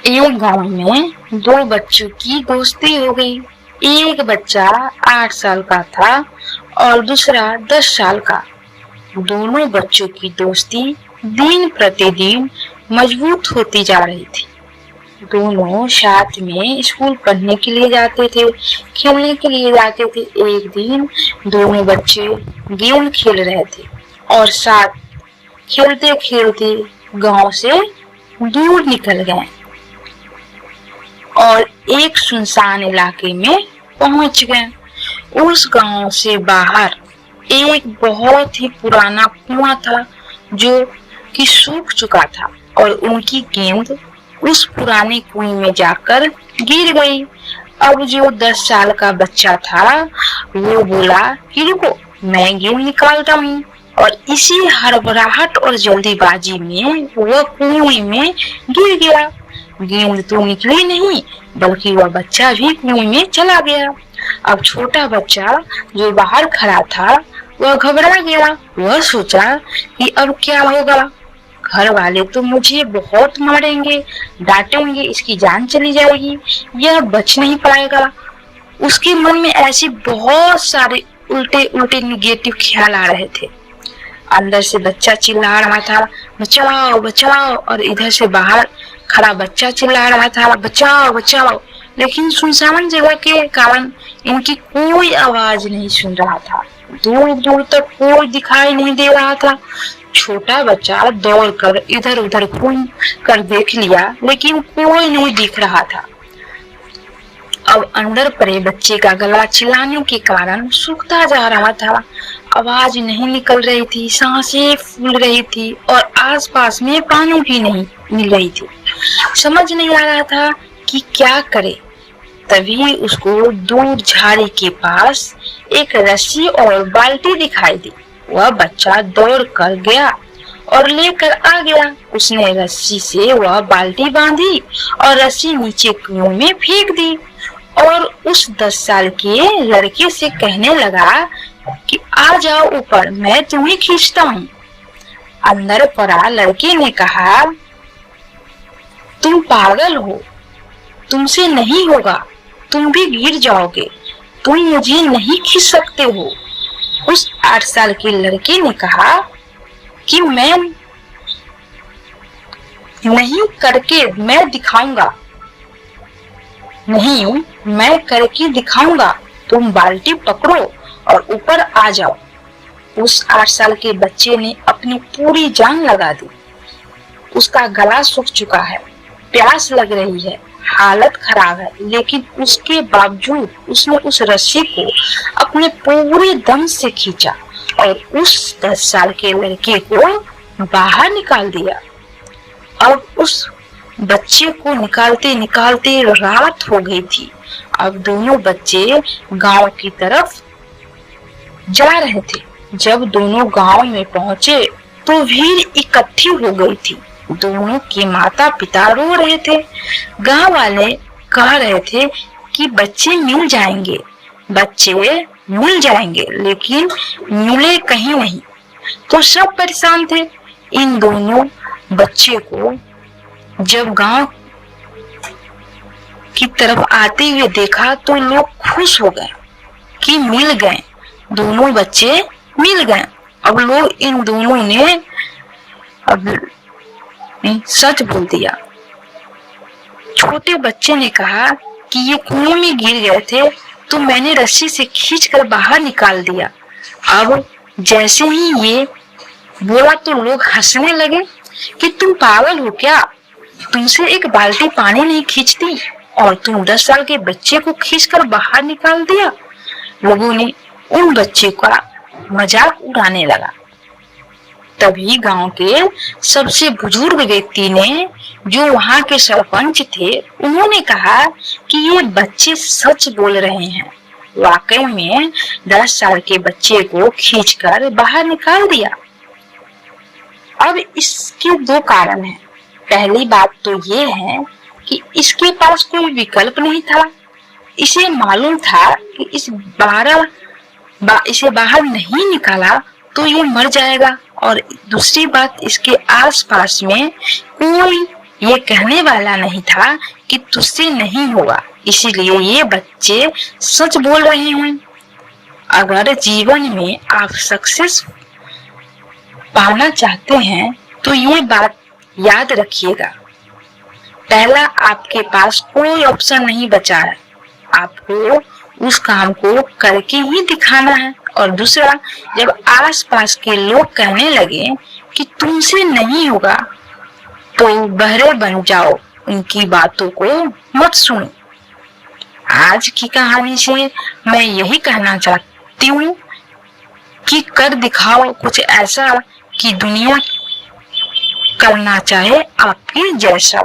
एक गांव में दो बच्चों की दोस्ती हो गई। एक बच्चा 8 साल का था और दूसरा 10 साल का। दोनों बच्चों की दोस्ती दिन प्रतिदिन मजबूत होती जा रही थी। दोनों साथ में स्कूल पढ़ने के लिए जाते थे, खेलने के लिए जाते थे। एक दिन दोनों बच्चे गेम खेल रहे थे और साथ खेलते खेलते गांव से दूर निकल गए और एक सुनसान इलाके में पहुंच गए। उस गांव से बाहर एक बहुत ही पुराना कुआं था जो कि सूख चुका था और उनकी गेंद उस पुराने कुएं में जाकर गिर गई। अब जो 10 साल का बच्चा था वो बोला कि रुको, मैं गेंद निकालता हूँ, और इसी हड़बड़ाहट और जल्दीबाजी में वह कुएं में गिर गया। गेंद तो निकली नहीं बल्कि वह बच्चा भी कुएं में चला गया। अब छोटा बच्चा जो बाहर खड़ा था वह घबरा गया। वह सोचा कि अब क्या होगा, घर वाले तो मुझे बहुत मारेंगे, डांटेंगे, इसकी जान चली जाएगी, यह बच नहीं पाएगा। उसके मन में ऐसे बहुत सारे उल्टे उल्टे निगेटिव ख्याल आ रहे थे। अंदर से बच्चा चिल्ला रहा था, बचाओ बचाओ, और इधर से बाहर खड़ा बच्चा चिल्ला रहा था, बचाओ बचाओ। लेकिन सुनसान जगह के कारण इनकी कोई आवाज नहीं सुन रहा था। दूर दूर तक कोई दिखाई नहीं दे रहा था। छोटा बच्चा दौड़कर इधर उधर घूम कर देख लिया लेकिन कोई नहीं दिख रहा था। अब अंदर पड़े बच्चे का गला चिल्लाने के कारण सूखता जा रहा था। आवाज नहीं निकल रही थी, सांसें फूल रही थी और आसपास में पानी भी नहीं मिल रही थी। समझ नहीं आ रहा था कि क्या करे। तभी उसको दूर झाड़ी के पास एक रस्सी और बाल्टी दिखाई दी। वह बच्चा दौड़ कर गया और लेकर आ गया। उसने रस्सी से वह बाल्टी बांधी और रस्सी नीचे कुएं में फेंक दी और उस 10 साल के लड़के से कहने लगा कि आ जाओ ऊपर, मैं तुम्हें खींचता हूँ। अंदर पड़ा लड़के ने कहा, तुम पागल हो, तुमसे नहीं होगा, तुम भी गिर जाओगे, तुम मुझे नहीं खींच सकते हो। उस 8 साल के लड़के ने कहा कि मैं नहीं करके मैं दिखाऊंगा, नहीं मैं करके दिखाऊंगा, तुम बाल्टी पकड़ो और ऊपर आ जाओ। उस 8 साल के बच्चे ने अपनी पूरी जान लगा दी। उसका गला सूख चुका है, प्यास लग रही है, हालत खराब है, लेकिन उसके बावजूद उसने उस रस्सी को अपने पूरे दम से खींचा और उस 10 साल के लड़के को बाहर निकाल दिया। अब उस बच्चे को निकालते निकालते रात हो गई थी। अब दोनों बच्चे गांव की तरफ जा रहे थे। जब दोनों गांव में पहुंचे तो भीड़ इकट्ठी हो गई थी। दोनों के माता पिता रो रहे थे। गांव वाले कह रहे थे कि बच्चे मिल जाएंगे, बच्चे मिल जाएंगे, लेकिन मिले कहीं नहीं। तो सब परेशान थे। इन दोनों बच्चे को जब गांव की तरफ आते हुए देखा तो लोग खुश हो गए कि मिल गए, दोनों बच्चे मिल गए। अब लोग इन दोनों ने अब सच बोल दिया। छोटे बच्चे ने कहा कि ये कुएं में गिर गए थे तो मैंने रस्सी से खींचकर बाहर निकाल दिया। अब जैसे ही ये बोला तो लोग हंसने लगे कि तुम पागल हो क्या, तुमसे एक बाल्टी पानी नहीं खींचती और तुम 10 साल के बच्चे को खींचकर बाहर निकाल दिया। लोगों ने उन बच्चे का मजाक उड़ाने लगा। तभी गांव के सबसे बुजुर्ग व्यक्ति ने, जो वहां के सरपंच थे, उन्होंने कहा कि ये बच्चे सच बोल रहे हैं। वाकई में 10 साल के बच्चे को खींचकर बाहर निकाल दिया। अब इसके 2 कारण हैं। पहली बात तो ये है कि इसके पास कोई विकल्प नहीं था। इसे मालूम था कि इसे बाहर नहीं निकाला तो ये मर जाएगा, और दूसरी बात इसके आसपास में कोई ये कहने वाला नहीं था कि तुझसे नहीं होगा, इसीलिए ये बच्चे सच बोल रहे हैं। अगर जीवन में आप सक्सेस पाना चाहते हैं तो ये बात याद रखिएगा। पहला, आपके पास कोई ऑप्शन नहीं बचा है, आपको उस काम को करके ही दिखाना है। और दूसरा, जब आसपास के लोग कहने लगे कि तुमसे नहीं होगा तो बहरे बन जाओ, उनकी बातों को मत सुनो। आज की कहानी से मैं यही कहना चाहती हूँ कि कर दिखाओ कुछ ऐसा कि दुनिया करना चाहे आपके जैसा।